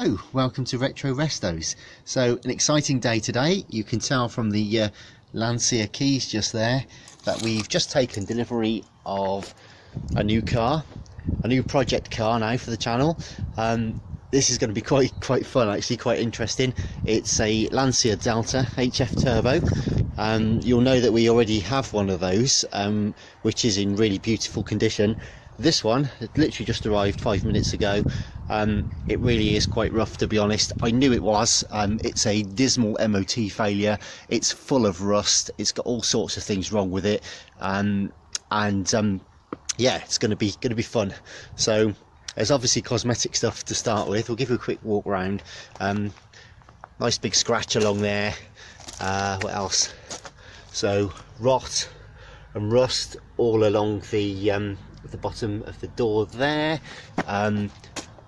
Hello, welcome to Retro Restos. So an exciting day today. You can tell from the Lancia keys just there that we've just taken delivery of a new car, a new project car now for the channel. This is going to be quite fun, actually, quite interesting. It's a Lancia Delta HF Turbo. You'll know that we already have one of those, which is in really beautiful condition. This one, it literally just arrived 5 minutes ago. It really is quite rough, to be honest. I knew it was. It's a dismal MOT failure. It's full of rust. It's got all sorts of things wrong with it, yeah, it's going to be fun. So there's obviously cosmetic stuff to start with. We'll give you a quick walk around. Nice big scratch along there. What else? So rot and rust all along the bottom of the door there.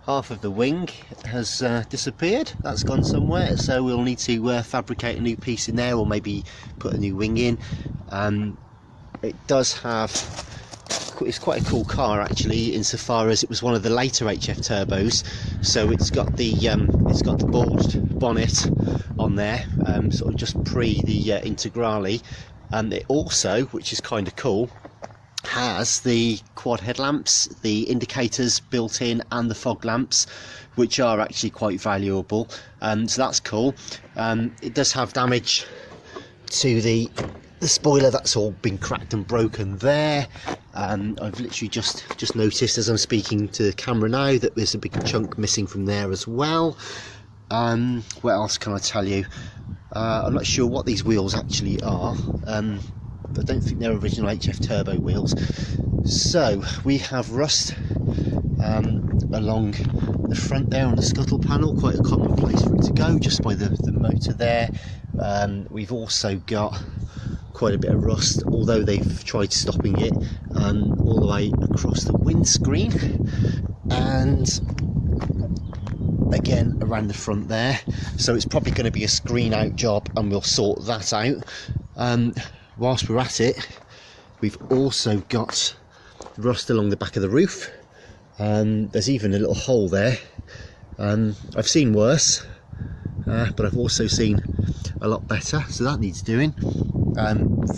Half of the wing has disappeared. That's gone somewhere, so we'll need to fabricate a new piece in there, or maybe put a new wing in. It does have, it's quite a cool car actually, insofar as it was one of the later HF turbos. So it's got the bulged bonnet on there, sort of just pre the Integrale. It also, which is kind of cool, has the quad headlamps, the indicators built in, and the fog lamps, which are actually quite valuable. So that's cool. It does have damage to the spoiler. That's all been cracked and broken there. I've literally just noticed as I'm speaking to the camera now that there's a big chunk missing from there as well. What else can I tell you? I'm not sure what these wheels actually are. I don't think they're original HF Turbo wheels. So we have rust along the front there on the scuttle panel, quite a common place for it to go, just by the motor there. We've also got quite a bit of rust, although they've tried stopping it, all the way across the windscreen, and again around the front there. So it's probably going to be a screen out job, and we'll sort that out. Whilst we're at it, we've also got rust along the back of the roof. There's even a little hole there. I've seen worse, but I've also seen a lot better, so that needs doing.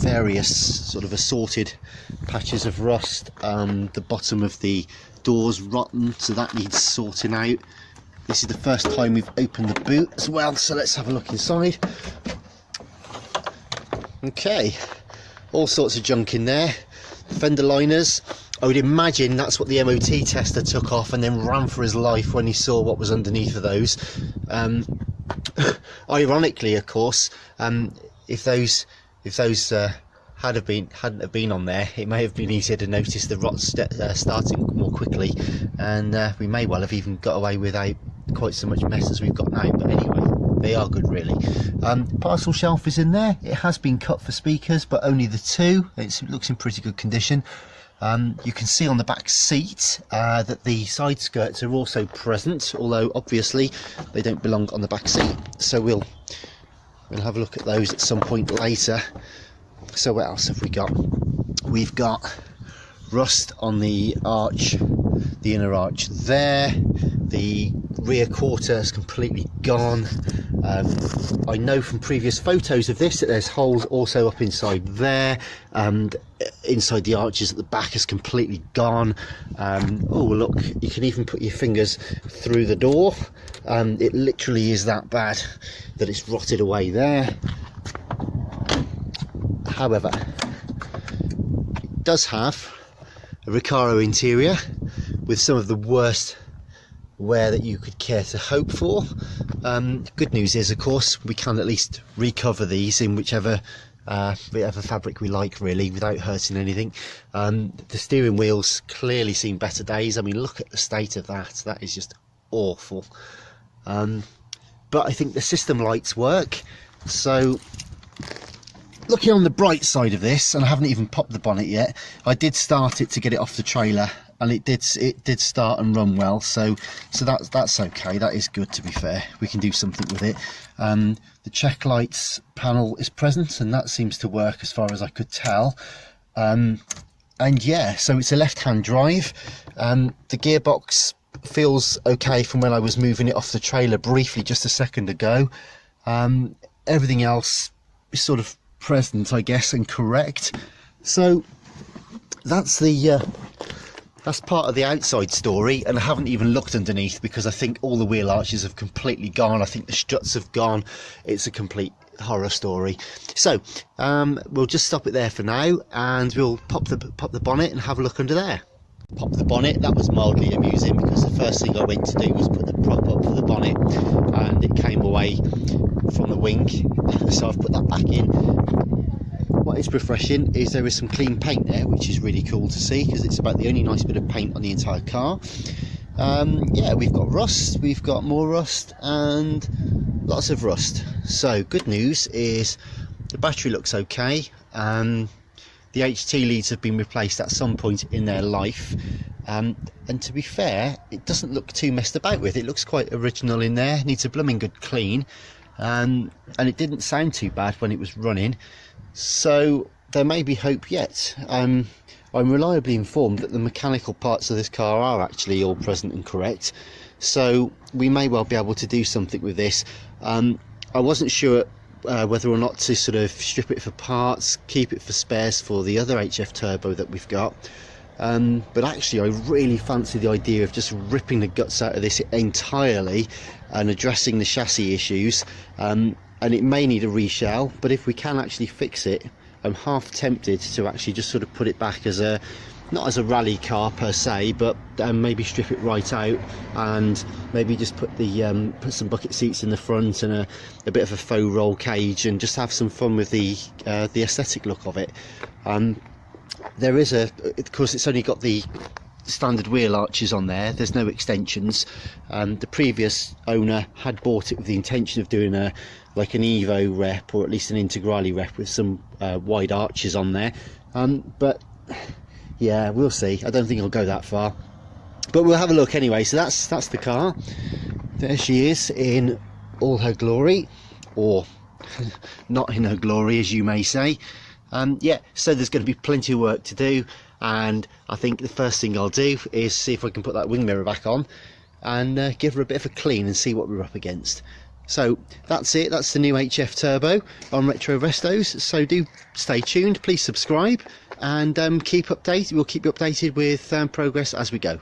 Various sort of assorted patches of rust. The bottom of the door's rotten, so that needs sorting out. This is the first time we've opened the boot as well, so let's have a look inside. Okay, all sorts of junk in there. Fender liners, I would imagine that's what the MOT tester took off and then ran for his life when he saw what was underneath of those. Ironically, of course, if those hadn't have been on there, it may have been easier to notice the rot starting more quickly, and we may well have even got away without quite so much mess as we've got now. But anyway, they are good, really. Parcel shelf is in there. It has been cut for speakers, but only the two. It looks in pretty good condition. You can see on the back seat that the side skirts are also present, although obviously they don't belong on the back seat. So we'll have a look at those at some point later. So what else have we got? We've got rust on the arch, the inner arch there. The rear quarter is completely gone. I know from previous photos of this that there's holes also up inside there, and inside the arches at the back is completely gone. Oh look, you can even put your fingers through the door. It literally is that bad that it's rotted away there. However, it does have a Recaro interior with some of the worst wear that you could care to hope for. Good news is, of course, we can at least recover these in whichever fabric we like, really, without hurting anything. The steering wheels clearly seen better days. I mean, look at the state of that. That is just awful. But I think the system lights work. So looking on the bright side of this, and I haven't even popped the bonnet yet, I did start it to get it off the trailer, and it did start and run well, so that's okay. That is good, to be fair. We can do something with it. The check lights panel is present, and that seems to work as far as I could tell. And yeah, so it's a left-hand drive. The gearbox feels okay from when I was moving it off the trailer briefly just a second ago. Everything else is sort of present, I guess, and correct. So that's part of the outside story, and I haven't even looked underneath because I think all the wheel arches have completely gone. I think the struts have gone. It's a complete horror story. So we'll just stop it there for now, and we'll pop the bonnet and have a look under there. Pop the bonnet. That was mildly amusing because the first thing I went to do was put the prop up for the bonnet, and it came away from the wing, so I've put that back in. What is refreshing is there is some clean paint there, which is really cool to see because it's about the only nice bit of paint on the entire car. Yeah, we've got rust, we've got more rust, and lots of rust. So good news is the battery looks okay. The HT leads have been replaced at some point in their life, and to be fair, it doesn't look too messed about with. It looks quite original in there, needs a blooming good clean, and it didn't sound too bad when it was running, so there may be hope yet. I'm reliably informed that the mechanical parts of this car are actually all present and correct, so we may well be able to do something with this. I wasn't sure whether or not to sort of strip it for parts, keep it for spares for the other HF Turbo that we've got, but actually I really fancy the idea of just ripping the guts out of this entirely and addressing the chassis issues, and it may need a reshell, but if we can actually fix it, I'm half tempted to actually just sort of put it back as a, not as a rally car per se, but maybe strip it right out and maybe just put the put some bucket seats in the front and a bit of a faux roll cage, and just have some fun with the aesthetic look of it. There is of course it's only got the standard wheel arches on there, there's no extensions. The previous owner had bought it with the intention of doing like an Evo rep, or at least an Integrale rep with some wide arches on there, but yeah, we'll see. I don't think I'll go that far, but we'll have a look anyway. So that's the car. There she is in all her glory, or not in her glory, as you may say. Yeah, so there's going to be plenty of work to do, and I think the first thing I'll do is see if I can put that wing mirror back on and give her a bit of a clean and see what we're up against. So that's it, that's the new HF Turbo on Retro Restos. So do stay tuned, please subscribe, and keep updated. We'll keep you updated with progress as we go.